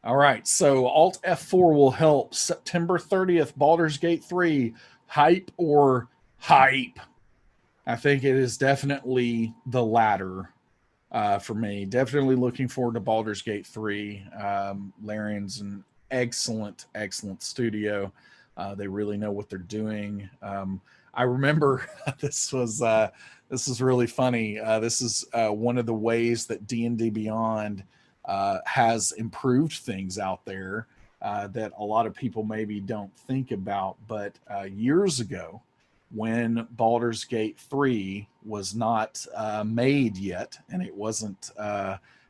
All right, so Alt F4 will help. September 30th, Baldur's Gate 3, hype or hype? I think it is definitely the latter for me. Definitely looking forward to Baldur's Gate 3. Larian's an excellent, excellent studio. They really know what they're doing. I remember this was really funny. This is one of the ways that D&D Beyond has improved things out there that a lot of people maybe don't think about. But years ago, when Baldur's Gate 3 was not made yet and it wasn't,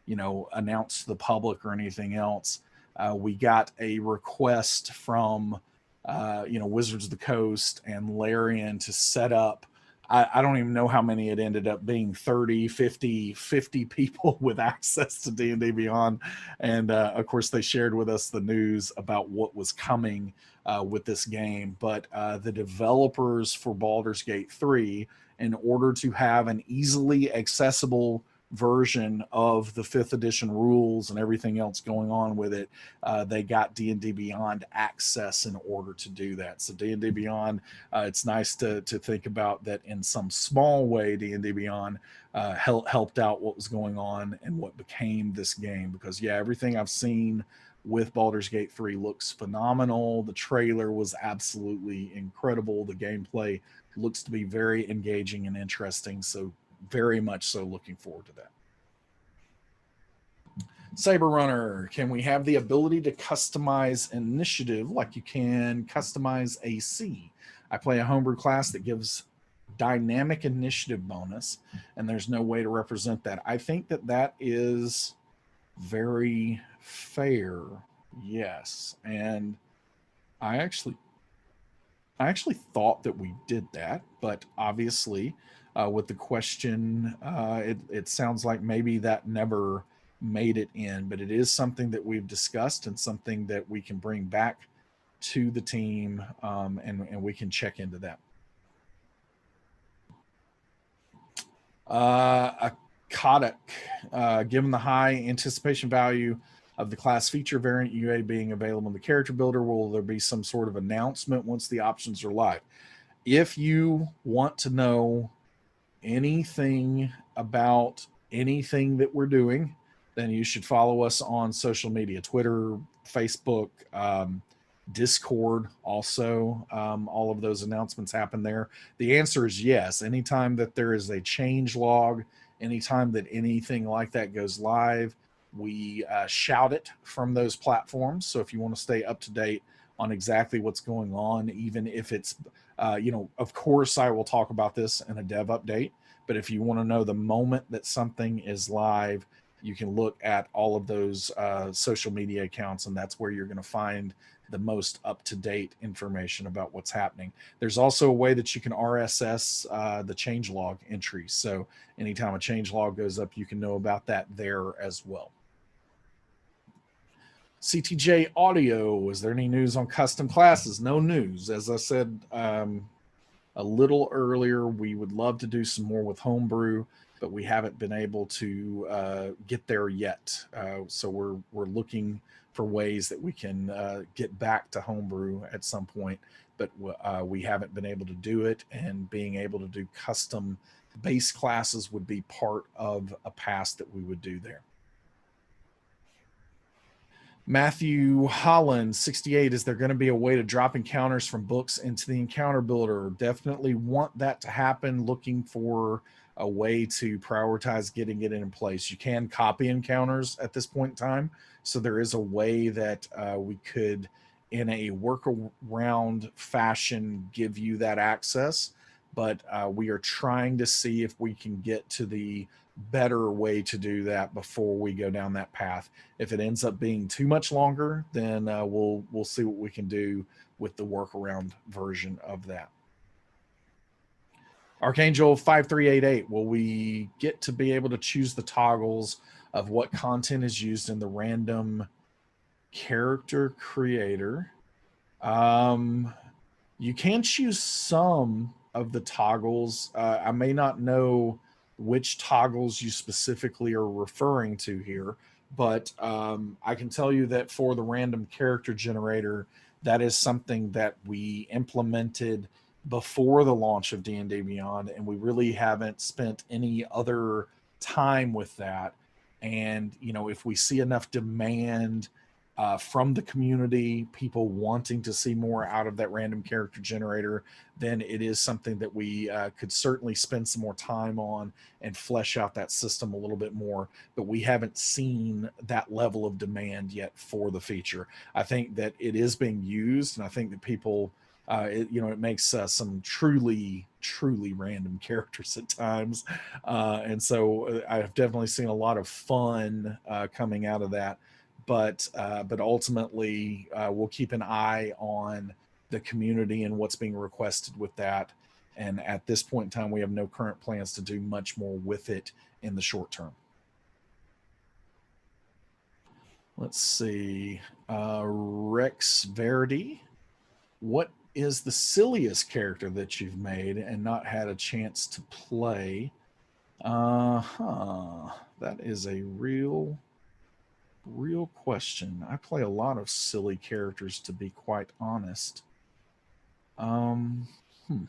announced to the public or anything else, we got a request from, Wizards of the Coast and Larian to set up. I don't even know how many it ended up being, 30, 50, 50 people with access to D&D Beyond. And of course, they shared with us the news about what was coming with this game. But the developers for Baldur's Gate 3, in order to have an easily accessible version of the fifth edition rules and everything else going on with it, they got D&D Beyond access in order to do that. So D&D Beyond, it's nice to think about that in some small way. D&D Beyond helped out what was going on and what became this game, because yeah, everything I've seen with Baldur's Gate 3 looks phenomenal. The trailer was absolutely incredible. The gameplay looks to be very engaging and interesting. So very much so looking forward to that. Saber Runner, can we have the ability to customize initiative like you can customize AC? I play a homebrew class that gives dynamic initiative bonus, and there's no way to represent that. I think that that is very fair. Yes, and I actually I actually thought that we did that, but obviously, with the question, it sounds like maybe that never made it in. But it is something that we've discussed and something that we can bring back to the team, and we can check into that. A Kodak, given the high anticipation value of the class feature variant UA being available in the character builder, will there be some sort of announcement once the options are live? If you want to know anything about anything that we're doing, then you should follow us on social media: Twitter, Facebook, Discord. Also, all of those announcements happen there. The answer is yes. Anytime that there is a change log, anytime that anything like that goes live, we shout it from those platforms. So if you want to stay up to date on exactly what's going on, even if it's, of course, I will talk about this in a dev update. But if you want to know the moment that something is live, you can look at all of those social media accounts, and that's where you're going to find the most up-to-date information about what's happening. There's also a way that you can RSS the changelog entries. So anytime a changelog goes up, you can know about that there as well. CTJ Audio, is there any news on custom classes? No news. As I said a little earlier, we would love to do some more with homebrew, but we haven't been able to get there yet. So we're looking for ways that we can get back to homebrew at some point, but we haven't been able to do it. And being able to do custom base classes would be part of a pass that we would do there. Matthew Holland, 68. Is there going to be a way to drop encounters from books into the encounter builder? Definitely want that to happen. Looking for a way to prioritize getting it in place. You can copy encounters at this point in time. So there is a way that we could, in a workaround fashion, give you that access. But we are trying to see if we can get to the better way to do that before we go down that path. If it ends up being too much longer, then we'll see what we can do with the workaround version of that. Archangel 5388, will we get to be able to choose the toggles of what content is used in the random character creator? You can choose some of the toggles. I may not know which toggles you specifically are referring to here, But I can tell you that for the random character generator, that is something that we implemented before the launch of D&D Beyond, and we really haven't spent any other time with that. And if we see enough demand from the community, people wanting to see more out of that random character generator, then it is something that we could certainly spend some more time on and flesh out that system a little bit more. But we haven't seen that level of demand yet for the feature. I think that it is being used, and I think that people, it makes some truly random characters at times, and so I've definitely seen a lot of fun coming out of that. But ultimately, we'll keep an eye on the community and what's being requested with that. And at this point in time, we have no current plans to do much more with it in the short term. Let's see. Rex Verdi, what is the silliest character that you've made and not had a chance to play? That is a real question. I play a lot of silly characters, to be quite honest. Um, hmm.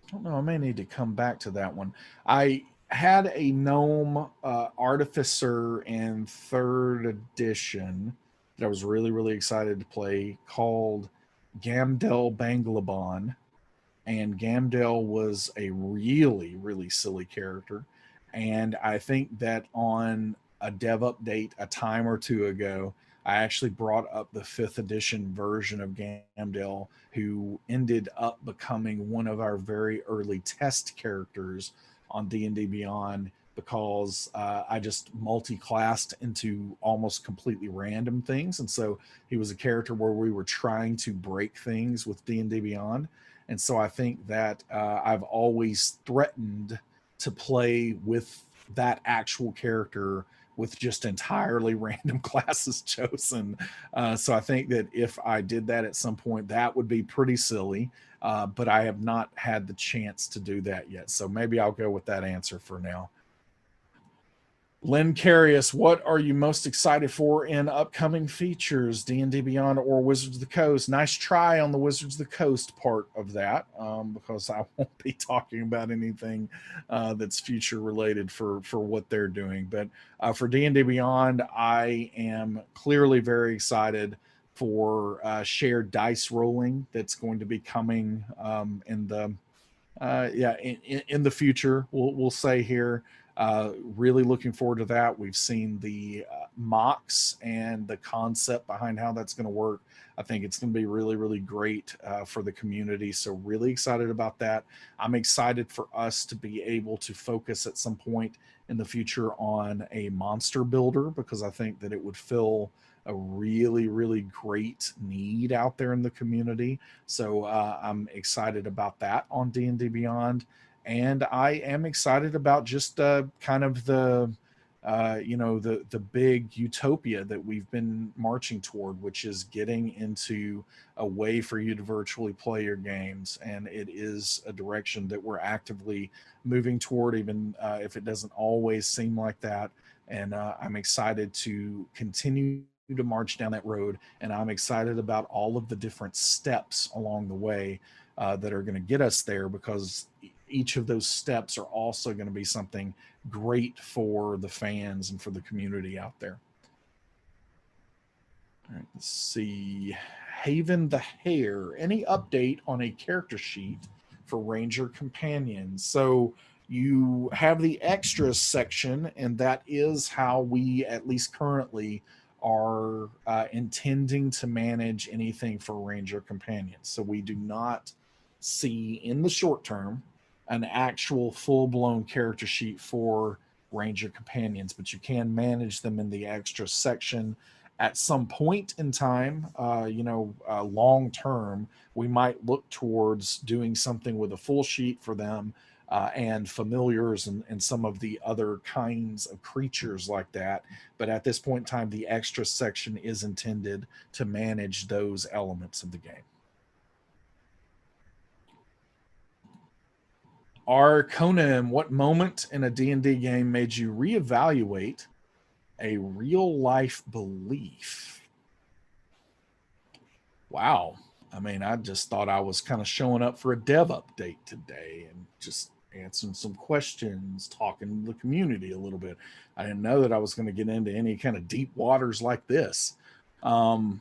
I don't know. I may need to come back to that one. I had a gnome artificer in third edition that I was really excited to play, called Gamdel Banglabon. And Gamdel was a really silly character. And I think that on a dev update a time or two ago, I actually brought up the fifth edition version of Gamdel, who ended up becoming one of our very early test characters on D&D Beyond, because I just multi-classed into almost completely random things. And so he was a character where we were trying to break things with D&D Beyond. And so I think that I've always threatened to play with that actual character with just entirely random classes chosen. So I think that if I did that at some point, that would be pretty silly. But I have not had the chance to do that yet. So maybe I'll go with that answer for now. Len Carius, what are you most excited for in upcoming features, D&D Beyond or Wizards of the Coast? Nice try on the Wizards of the Coast part of that, because I won't be talking about anything that's future related for what they're doing. But for D&D Beyond, I am clearly very excited for shared dice rolling that's going to be coming in the in the future. We'll say here. Really looking forward to that. We've seen the mocks and the concept behind how that's going to work. I think it's going to be really great for the community. So really excited about that. I'm excited for us to be able to focus at some point in the future on a monster builder, because I think that it would fill a really great need out there in the community. So I'm excited about that on D&D Beyond. And I am excited about just kind of the the big utopia that we've been marching toward, which is getting into a way for you to virtually play your games. And it is a direction that we're actively moving toward, even if it doesn't always seem like that. And I'm excited to continue to march down that road, and I'm excited about all of the different steps along the way that are going to get us there, because each of those steps are also going to be something great for the fans and for the community out there. All right, let's see. Haven the Hare. Any update on a character sheet for Ranger Companions? So you have the extras section, and that is how we, at least currently, are intending to manage anything for Ranger Companions. So we do not see in the short term an actual full-blown character sheet for Ranger Companions, but you can manage them in the extra section. At some point in time, long term, we might look towards doing something with a full sheet for them, and familiars and some of the other kinds of creatures like that. But at this point in time, the extra section is intended to manage those elements of the game. Conan, what moment in a D&D game made you reevaluate A real life belief. Wow. I mean, I just thought I was kind of showing up for a dev update today and just answering some questions, talking to the community a little bit. I didn't know that I was going to get into any kind of deep waters like this. Um,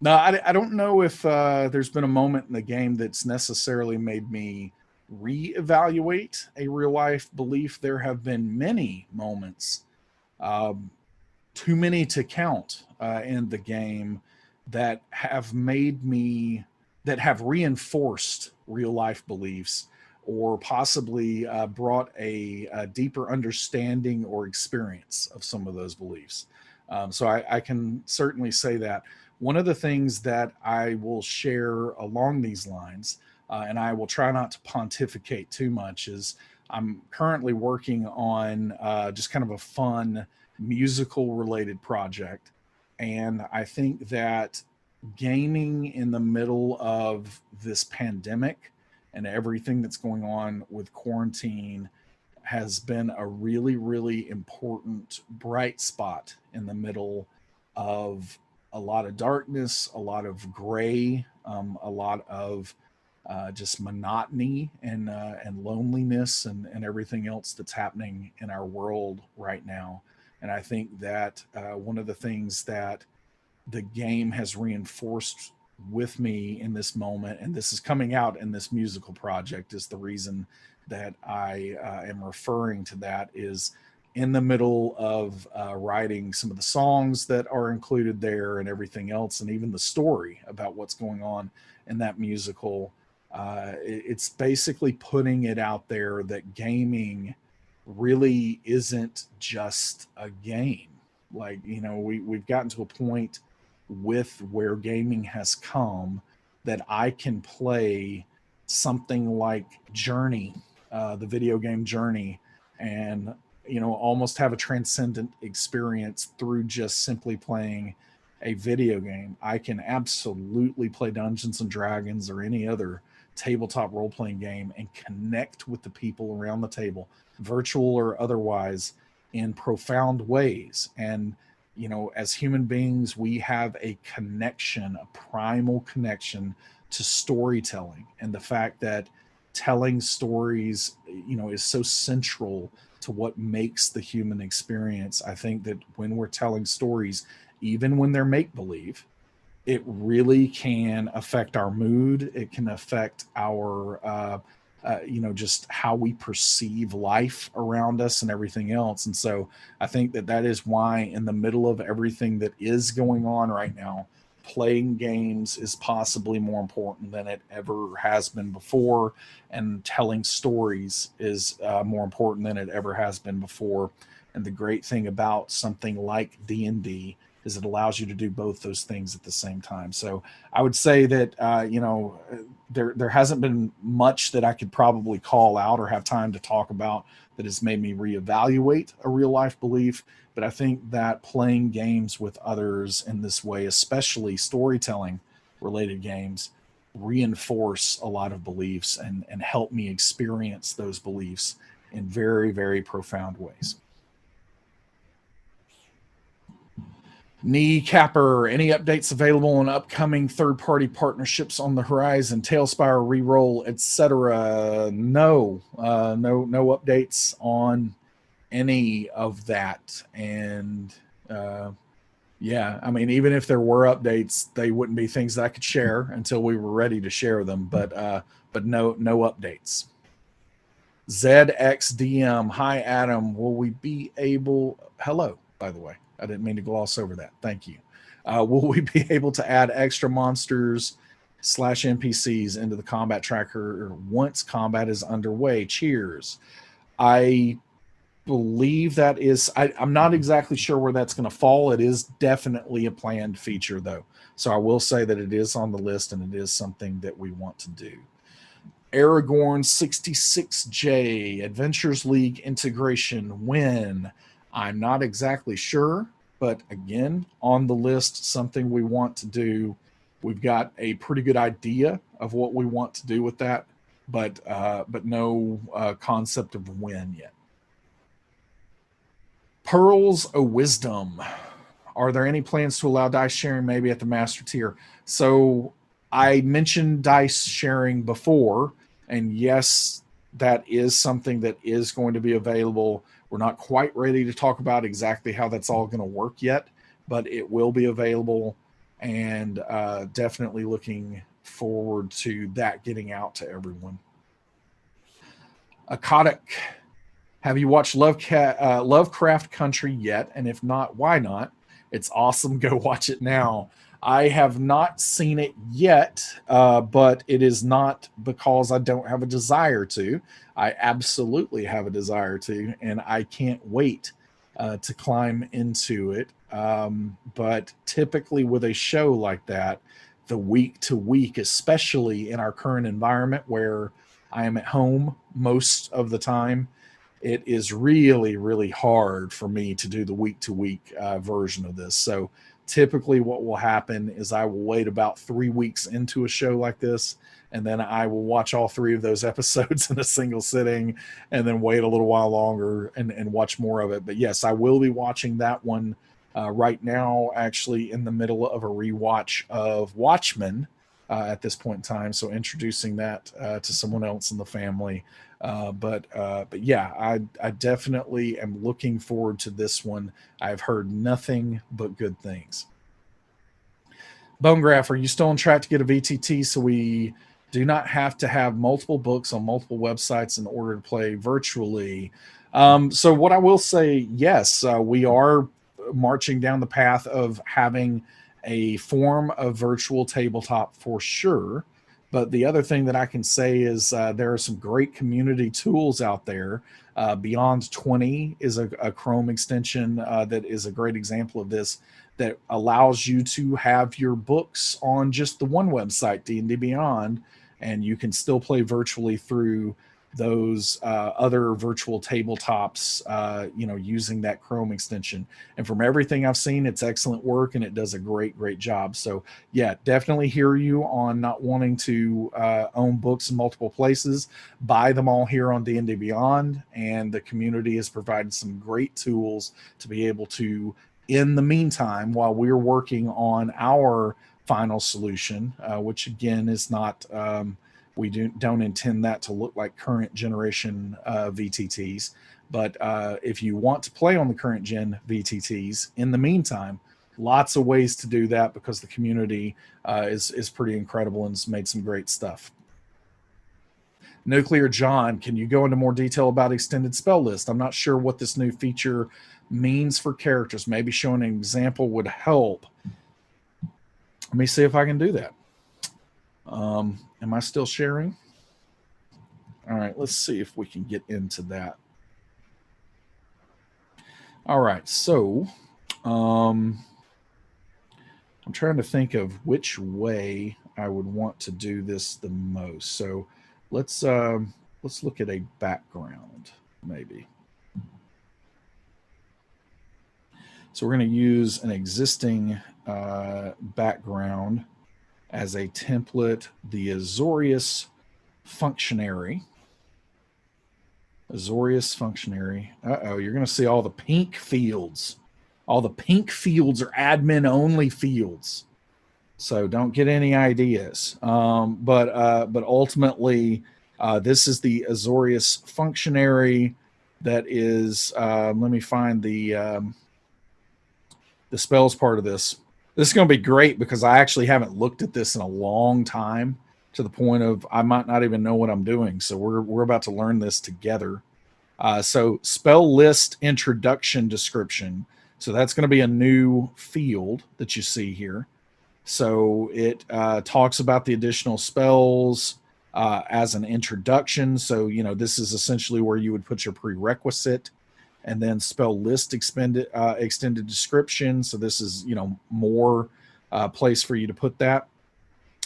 no, I don't know if there's been a moment in the game that's necessarily made me reevaluate a real life belief. There have been many moments, um, too many to count, in the game that have made me, that have reinforced real life beliefs or possibly brought a deeper understanding or experience of some of those beliefs. So I can certainly say that. One of the things that I will share along these lines, and I will try not to pontificate too much, is I'm currently working on just kind of a fun musical related project. And I think that gaming in the middle of this pandemic and everything that's going on with quarantine has been a really, really important bright spot in the middle of a lot of darkness, a lot of gray, a lot of just monotony and loneliness and everything else that's happening in our world right now. And I think that one of the things that the game has reinforced with me in this moment, and this is coming out in this musical project, is the reason that I am referring to that, is in the middle of writing some of the songs that are included there and everything else, and even the story about what's going on in that musical. It's basically putting it out there that gaming really isn't just a game. Like, you know, we've gotten to a point with where gaming has come that I can play something like Journey, the video game Journey, and, you know, almost have a transcendent experience through just simply playing a video game. I can absolutely play Dungeons and Dragons or any other tabletop role playing game and connect with the people around the table, virtual or otherwise, in profound ways. And, you know, as human beings, we have a connection, a primal connection to storytelling. And the fact that telling stories, you know, is so central to what makes the human experience. I think that when we're telling stories, even when they're make believe, it really can affect our mood. It can affect our, you know, just how we perceive life around us and everything else. And so I think that that is why, in the middle of everything that is going on right now, playing games is possibly more important than it ever has been before, and telling stories is more important than it ever has been before. And the great thing about something like D&D is it allows you to do both those things at the same time. So I would say that you know, there hasn't been much that I could probably call out or have time to talk about that has made me reevaluate a real life belief. But I think that playing games with others in this way, especially storytelling related games, reinforce a lot of beliefs and help me experience those beliefs in very, very profound ways. Knee Capper, any updates available on upcoming third-party partnerships on the horizon, Tailspire, Reroll, etc.? No, no updates on any of that. And yeah, I mean, even if there were updates, they wouldn't be things that I could share until we were ready to share them. But no updates. ZXDM, hi Adam, will we be able? Hello, by the way. I didn't mean to gloss over that. Thank you. Will we be able to add extra monsters / NPCs into the combat tracker once combat is underway? Cheers. I believe that is, I'm not exactly sure where that's going to fall. It is definitely a planned feature, though. So I will say that it is on the list and it is something that we want to do. Aragorn 66J, Adventures League integration, when? I'm not exactly sure, but again, on the list, something we want to do. We've got a pretty good idea of what we want to do with that, but no concept of when yet. Pearls of Wisdom. Are there any plans to allow dice sharing maybe at the master tier? So I mentioned dice sharing before, and yes, that is something that is going to be available. We're not quite ready to talk about exactly how that's all going to work yet, but it will be available, and definitely looking forward to that getting out to everyone. Akadic, have you watched Lovecraft Country yet? And if not, why not? It's awesome. Go watch it now. I have not seen it yet, but it is not because I don't have a desire to. I absolutely have a desire to, and I can't wait to climb into it. But typically, with a show like that, the week to week, especially in our current environment where I am at home most of the time, it is really, really hard for me to do the week to week version of this. So typically what will happen is I will wait about 3 weeks into a show like this, and then I will watch all 3 of those episodes in a single sitting, and then wait a little while longer and watch more of it. But yes, I will be watching that one right now, actually in the middle of a rewatch of Watchmen at this point in time. So introducing that to someone else in the family. But yeah, I definitely am looking forward to this one. I've heard nothing but good things. Bonegraph, are you still on track to get a VTT so we do not have to have multiple books on multiple websites in order to play virtually? So what I will say, yes, we are marching down the path of having a form of virtual tabletop for sure. But the other thing that I can say is there are some great community tools out there. Beyond 20 is a Chrome extension that is a great example of this, that allows you to have your books on just the one website, D&D Beyond, and you can still play virtually through those other virtual tabletops, using that Chrome extension. And from everything I've seen, it's excellent work, and it does a great job. So yeah, definitely hear you on not wanting to own books in multiple places. Buy them all here on D&D Beyond, and the community has provided some great tools to be able to, in the meantime, while we're working on our final solution, which again is not we don't intend that to look like current generation VTTs. But if you want to play on the current gen VTTs, in the meantime, lots of ways to do that, because the community is pretty incredible and has made some great stuff. Nuclear John, can you go into more detail about extended spell list? I'm not sure what this new feature means for characters. Maybe showing an example would help. Let me see if I can do that. Am I still sharing? All right, let's see if we can get into that. All right, so I'm trying to think of which way I would want to do this the most. So let's look at a background, maybe. So we're going to use an existing background as a template, the Azorius Functionary. Azorius Functionary. Uh-oh, you're going to see all the pink fields. All the pink fields are admin-only fields. So don't get any ideas. But ultimately, this is the Azorius Functionary that is, let me find the spells part of this. This is going to be great because I actually haven't looked at this in a long time, to the point of I might not even know what I'm doing. So we're about to learn this together. So spell list introduction description. So that's going to be a new field that you see here. So it talks about the additional spells as an introduction. So, this is essentially where you would put your prerequisite, and then spell list extended description. So this is, more place for you to put that.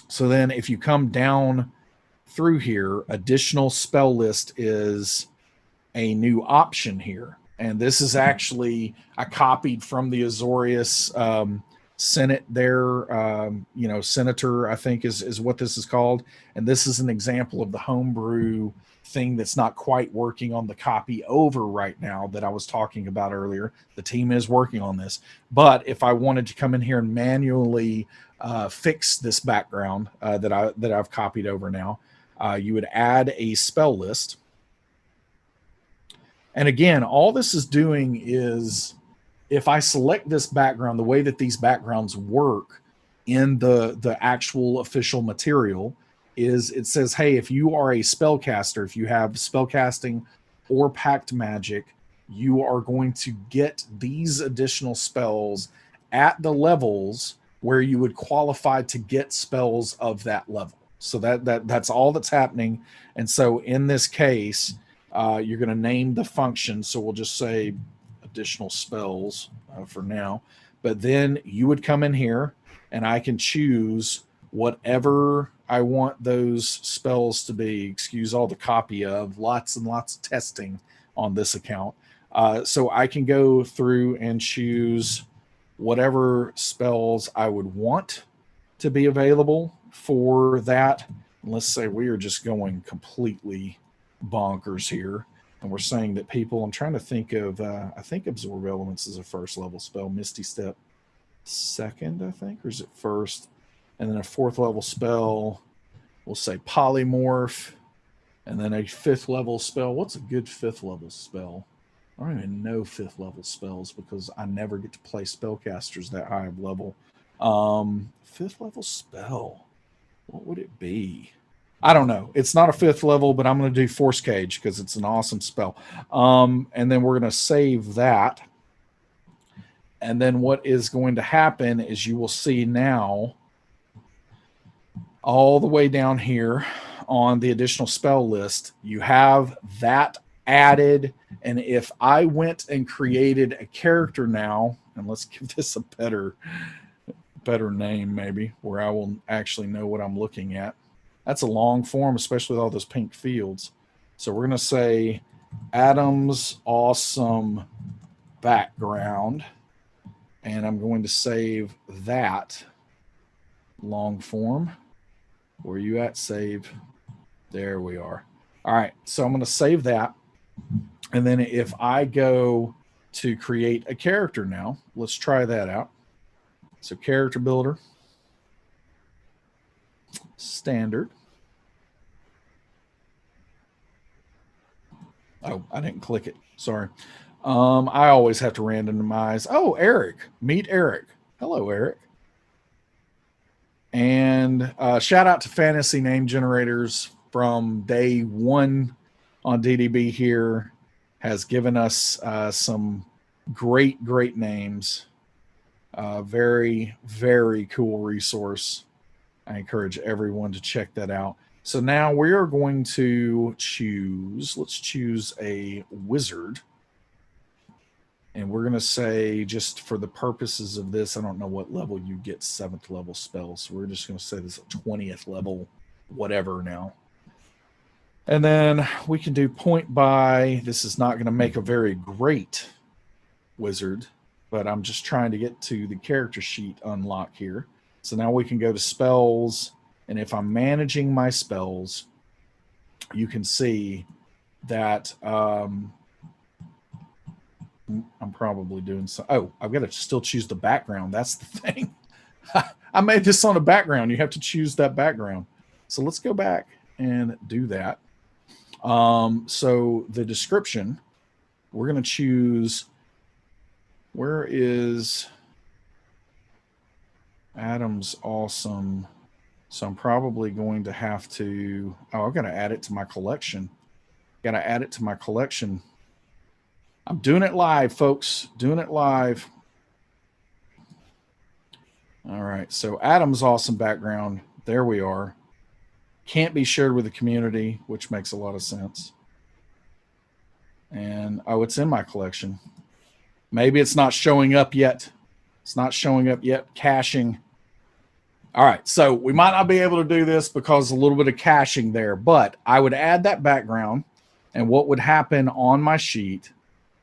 So then if you come down through here, additional spell list is a new option here. And this is actually, I copied from the Azorius Senate there, Senator, I think is what this is called. And this is an example of the homebrew thing that's not quite working on the copy over right now that I was talking about earlier. The team is working on this. But if I wanted to come in here and manually fix this background that I've copied over now, you would add a spell list. And again, all this is doing is, if I select this background, the way that these backgrounds work in the actual official material is it says, hey, if you are a spellcaster, if you have spellcasting or pact magic, you are going to get these additional spells at the levels where you would qualify to get spells of that level. So that's all that's happening. And so in this case, you're going to name the function. So we'll just say additional spells for now. But then you would come in here and I can choose whatever I want those spells to be. Excuse all the copy of, lots and lots of testing on this account. So I can go through and choose whatever spells I would want to be available for that. And let's say we are just going completely bonkers here, and we're saying that people, I'm trying to think of, I think Absorb Elements is a first level spell, Misty Step second, I think, or is it first? And then a fourth level spell, we'll say Polymorph, and then a fifth level spell. What's a good fifth level spell? I don't even know fifth level spells because I never get to play spellcasters that high of level. Fifth level spell, what would it be? I don't know. It's not a fifth level, but I'm going to do Force Cage because it's an awesome spell. And then we're going to save that. And then what is going to happen is you will see now all the way down here on the additional spell list, you have that added. And if I went and created a character now, and let's give this a better name maybe, where I will actually know what I'm looking at. That's a long form, especially with all those pink fields. So we're going to say Adam's awesome background. And I'm going to save that long form. Where are you at? Save. There we are. All right. So I'm going to save that. And then if I go to create a character now, let's try that out. So character builder. Standard. Oh, I didn't click it. Sorry. I always have to randomize. Oh, Eric. Meet Eric. Hello, Eric. And shout out to Fantasy Name Generators from day one on DDB here. Has given us some great names. Very, very cool resource. I encourage everyone to check that out. So now we are going to choose, let's choose a wizard. And we're going to say, just for the purposes of this, I don't know what level you get 7th level spells. So we're just going to say this is 20th level, whatever now. And then we can do point by. This is not going to make a very great wizard, but I'm just trying to get to the character sheet unlock here. So now we can go to spells. And if I'm managing my spells, you can see that I'm probably doing some. Oh, I've got to still choose the background. That's the thing. I made this on a background. You have to choose that background. So let's go back and do that. So the description, we're going to choose, where is Adam's awesome? So I'm probably going to have to, I've got to add it to my collection. Got to add it to my collection. I'm doing it live, folks. Doing it live. All right. So Adam's awesome background. There we are. Can't be shared with the community, which makes a lot of sense. And, oh, it's in my collection. Maybe it's not showing up yet. It's not showing up yet. Caching. All right. So we might not be able to do this because a little bit of caching there, but I would add that background. And what would happen on my sheet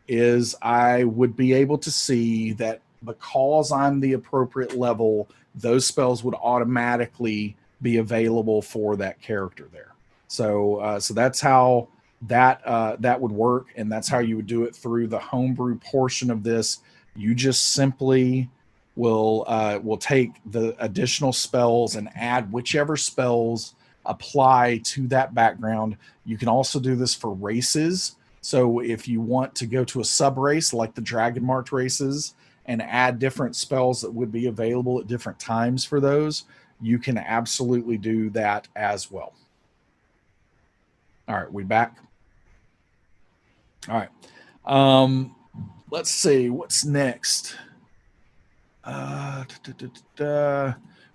is I would be able to see that because I'm the appropriate level, those spells would automatically be available for that character there. So, so that's how that would work, and that's how you would do it through the homebrew portion of this. You just simply will take the additional spells and add whichever spells apply to that background. You can also do this for races. So if you want to go to a sub race like the Dragon Marked races and add different spells that would be available at different times for those, you can absolutely do that as well. All right, we back. All right. Let's see what's next.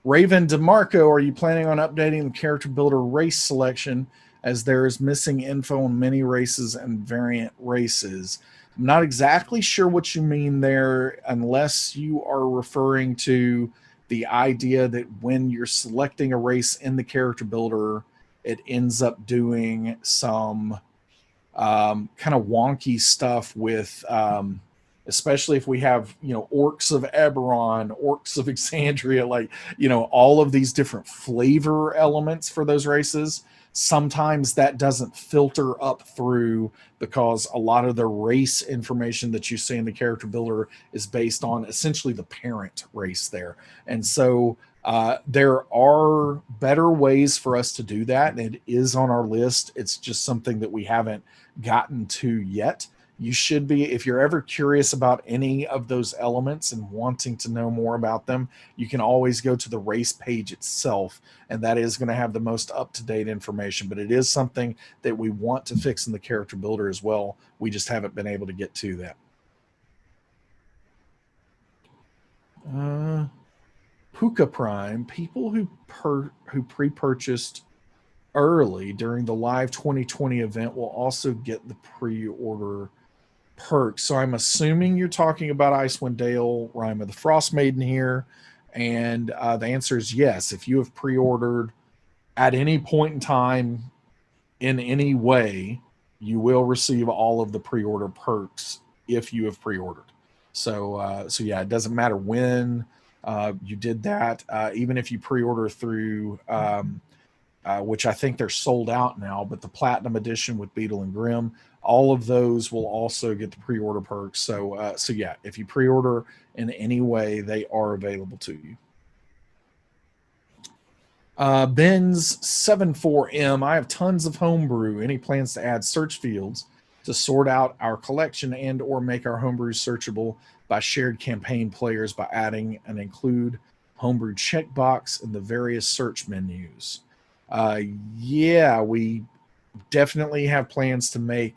Raven DeMarco, are you planning on updating the character builder race selection as there is missing info on many races and variant races? I'm not exactly sure what you mean there, unless you are referring to the idea that when you're selecting a race in the character builder, it ends up doing some kind of wonky stuff with especially if we have, orcs of Eberron, orcs of Exandria, like, all of these different flavor elements for those races. Sometimes that doesn't filter up through because a lot of the race information that you see in the character builder is based on essentially the parent race there. And so there are better ways for us to do that, and it is on our list. It's just something that we haven't gotten to yet. You should be, if you're ever curious about any of those elements and wanting to know more about them, you can always go to the race page itself, and that is going to have the most up-to-date information. But it is something that we want to fix in the character builder as well. We just haven't been able to get to that. Puka Prime, people who pre-purchased early during the live 2020 event will also get the pre-order perks. So I'm assuming you're talking about Icewind Dale, Rime of the Frost Maiden here, and the answer is yes. If you have pre-ordered at any point in time in any way, you will receive all of the pre-order perks if you have pre-ordered. So yeah, it doesn't matter when you did that. Even if you pre-order through which I think they're sold out now, but the Platinum Edition with Beetle and Grimm, all of those will also get the pre-order perks. So yeah, if you pre-order in any way, they are available to you. Ben's 74M, I have tons of homebrew. Any plans to add search fields to sort out our collection and or make our homebrew searchable by shared campaign players by adding an include homebrew checkbox in the various search menus? Yeah, we definitely have plans to make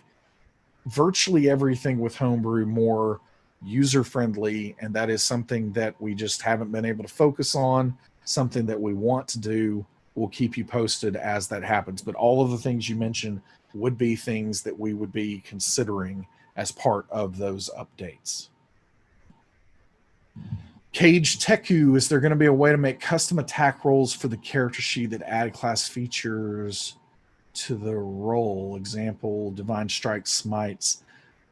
virtually everything with homebrew more user friendly, and that is something that we just haven't been able to focus on, something that we want to do. We'll keep you posted as that happens, but all of the things you mentioned would be things that we would be considering as part of those updates. Cage Teku, is there going to be a way to make custom attack rolls for the character sheet that add class features to the roll? Example, Divine Strike Smites.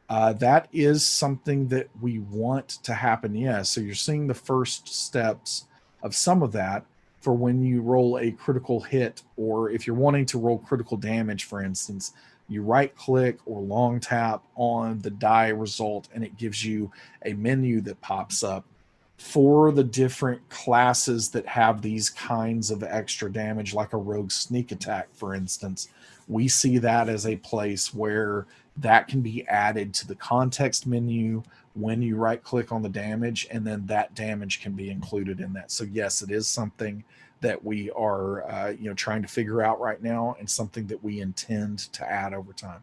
That is something that we want to happen, yeah. So you're seeing the first steps of some of that for when you roll a critical hit, or if you're wanting to roll critical damage, for instance, you right click or long tap on the die result, and it gives you a menu that pops up for the different classes that have these kinds of extra damage, like a rogue sneak attack, for instance. We see that as a place where that can be added to the context menu when you right click on the damage, and then that damage can be included in that. So yes, it is something that we are trying to figure out right now, and something that we intend to add over time.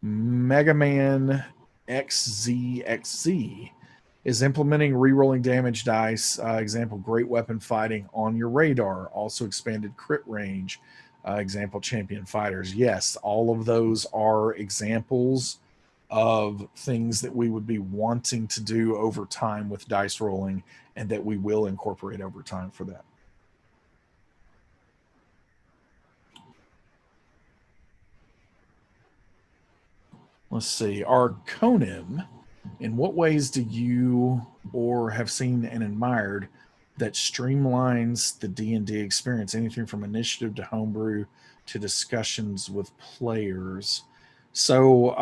Mega Man XZXZ is implementing re-rolling damage dice, example great weapon fighting, on your radar. Also expanded crit range, example champion fighters. Yes, all of those are examples of things that we would be wanting to do over time with dice rolling, and that we will incorporate over time for that. Let's see. Arconim, in what ways do you or have seen and admired that streamlines the D&D experience, anything from initiative to homebrew to discussions with players. So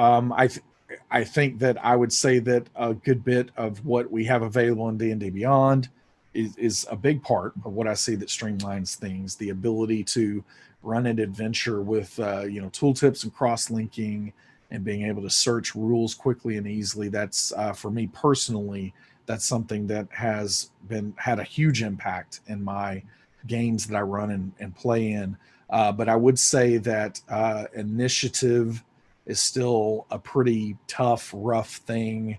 I think that I would say that a good bit of what we have available in D&D Beyond is a big part of what I see that streamlines things. The ability to run an adventure with tooltips and cross-linking and being able to search rules quickly and easily. That's for me personally, that's something that has had a huge impact in my games that I run and play in. But I would say that initiative is still a pretty tough, rough thing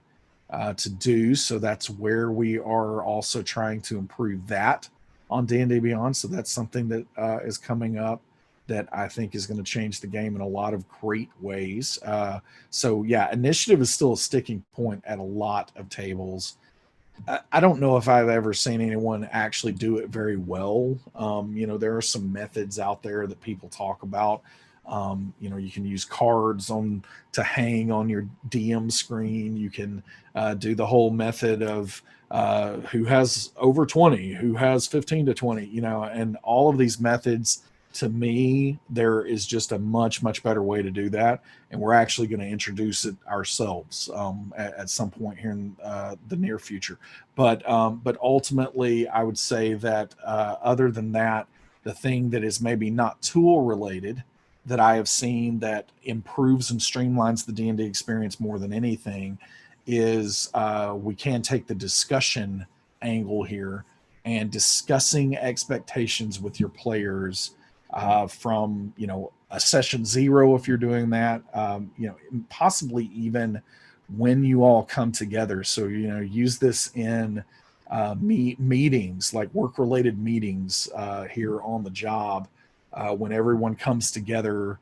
to do. So that's where we are also trying to improve that on D&D Beyond. So that's something that is coming up that I think is going to change the game in a lot of great ways. So yeah, initiative is still a sticking point at a lot of tables. I don't know if I've ever seen anyone actually do it very well. There are some methods out there that people talk about. You can use cards to hang on your DM screen. You can do the whole method of who has over 20, who has 15 to 20, and all of these methods. To me, there is just a much, much better way to do that. And we're actually going to introduce it ourselves at some point here in the near future. But ultimately, I would say that other than that, the thing that is maybe not tool related that I have seen that improves and streamlines the D&D experience more than anything is we can take the discussion angle here and discussing expectations with your players from a session 0 if you're doing that, possibly even when you all come together. So use this in meetings, like work related meetings here on the job. When everyone comes together,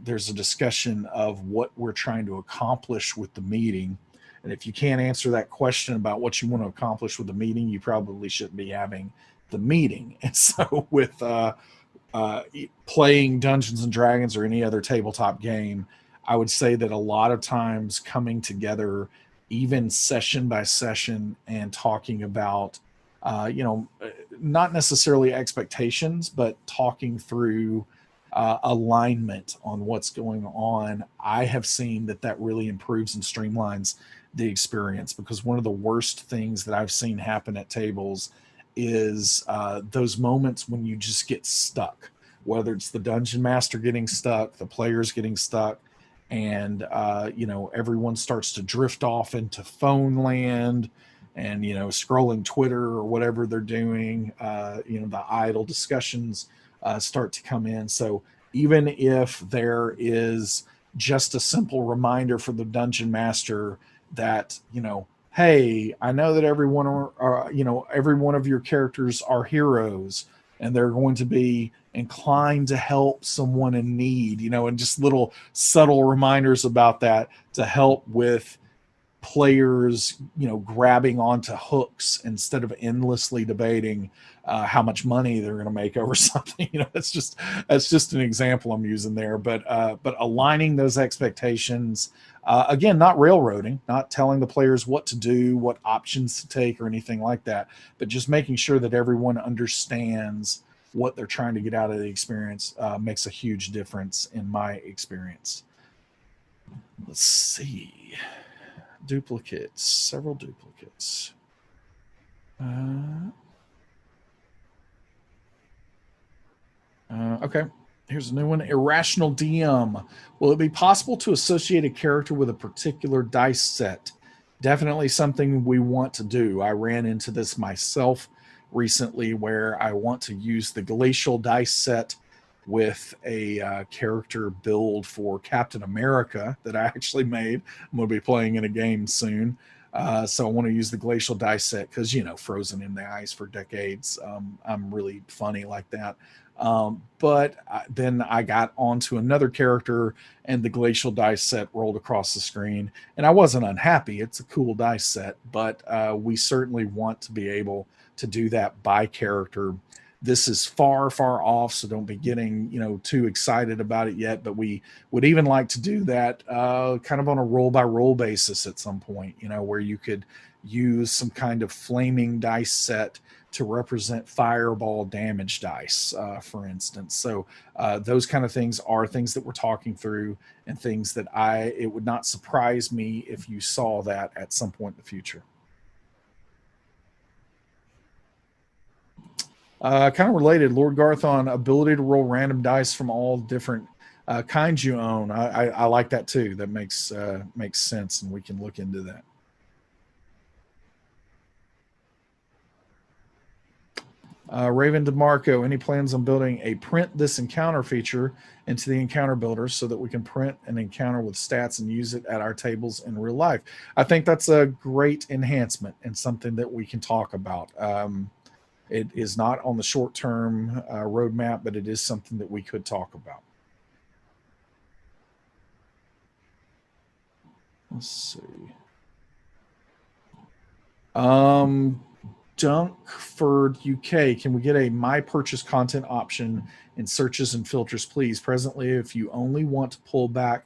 there's a discussion of what we're trying to accomplish with the meeting. And if you can't answer that question about what you want to accomplish with the meeting, you probably shouldn't be having the meeting. And so with playing Dungeons and Dragons or any other tabletop game, I would say that a lot of times coming together, even session by session, and talking about, not necessarily expectations, but talking through alignment on what's going on. I have seen that really improves and streamlines the experience, because one of the worst things that I've seen happen at tables is those moments when you just get stuck, whether it's the dungeon master getting stuck, the players getting stuck, and everyone starts to drift off into phone land and scrolling Twitter or whatever they're doing. The idle discussions start to come in. So even if there is just a simple reminder for the dungeon master that hey, I know that every one of your characters are heroes, and they're going to be inclined to help someone in need, and just little subtle reminders about that to help with players, grabbing onto hooks instead of endlessly debating how much money they're going to make over something. That's just an example I'm using there, but aligning those expectations, again, not railroading, not telling the players what to do, what options to take or anything like that, but just making sure that everyone understands what they're trying to get out of the experience makes a huge difference in my experience. Let's see. Duplicates, several duplicates. Okay, here's a new one. Irrational DM. Will it be possible to associate a character with a particular dice set? Definitely something we want to do. I ran into this myself recently, where I want to use the glacial dice set with a character build for Captain America that I actually made. I'm going to be playing in a game soon. So I want to use the glacial dice set because, frozen in the ice for decades. I'm really funny like that. But then I got onto another character and the glacial dice set rolled across the screen, and I wasn't unhappy. It's a cool dice set, but we certainly want to be able to do that by character. This is far, far off, so don't be getting, too excited about it yet. But we would even like to do that kind of on a roll by roll basis at some point, where you could use some kind of flaming dice set to represent fireball damage dice, for instance. So those kind of things are things that we're talking through, and things that it would not surprise me if you saw that at some point in the future. Kind of related, Lord Garthon, ability to roll random dice from all different kinds you own. I like that too. That makes sense, and we can look into that. Raven DeMarco, any plans on building a print this encounter feature into the encounter builder so that we can print an encounter with stats and use it at our tables in real life? I think that's a great enhancement and something that we can talk about. It is not on the short-term roadmap, but it is something that we could talk about. Let's see. Dunkford, UK, can we get a my purchase content option in searches and filters, please? Presently, if you only want to pull back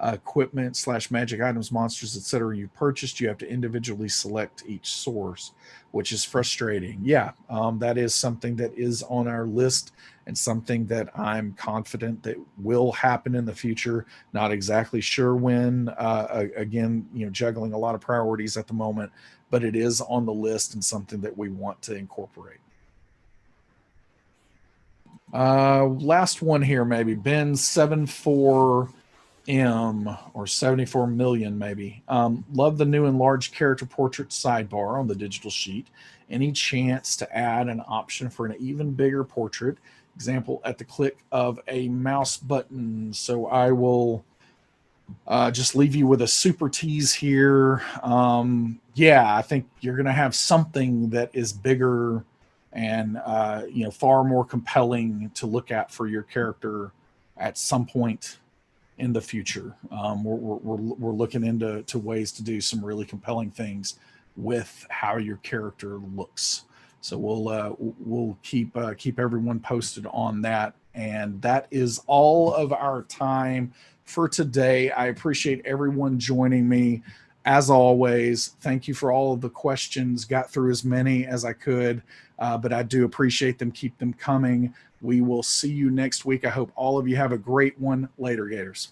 equipment / magic items, monsters, etc. you purchased, you have to individually select each source, which is frustrating. Yeah, that is something that is on our list, and something that I'm confident that will happen in the future. Not exactly sure when. Again, juggling a lot of priorities at the moment, but it is on the list and something that we want to incorporate. Last one here, maybe Ben 74M or 74 million, maybe. Love the new enlarged character portrait sidebar on the digital sheet. Any chance to add an option for an even bigger portrait? Example, at the click of a mouse button. So I will just leave you with a super tease here. Yeah, I think you're going to have something that is bigger and far more compelling to look at for your character at some point in the future. We're looking into ways to do some really compelling things with how your character looks. So we'll keep everyone posted on that. And that is all of our time for today. I appreciate everyone joining me. As always, thank you for all of the questions. Got through as many as I could, but I do appreciate them. Keep them coming. We will see you next week. I hope all of you have a great one. Later, Gators.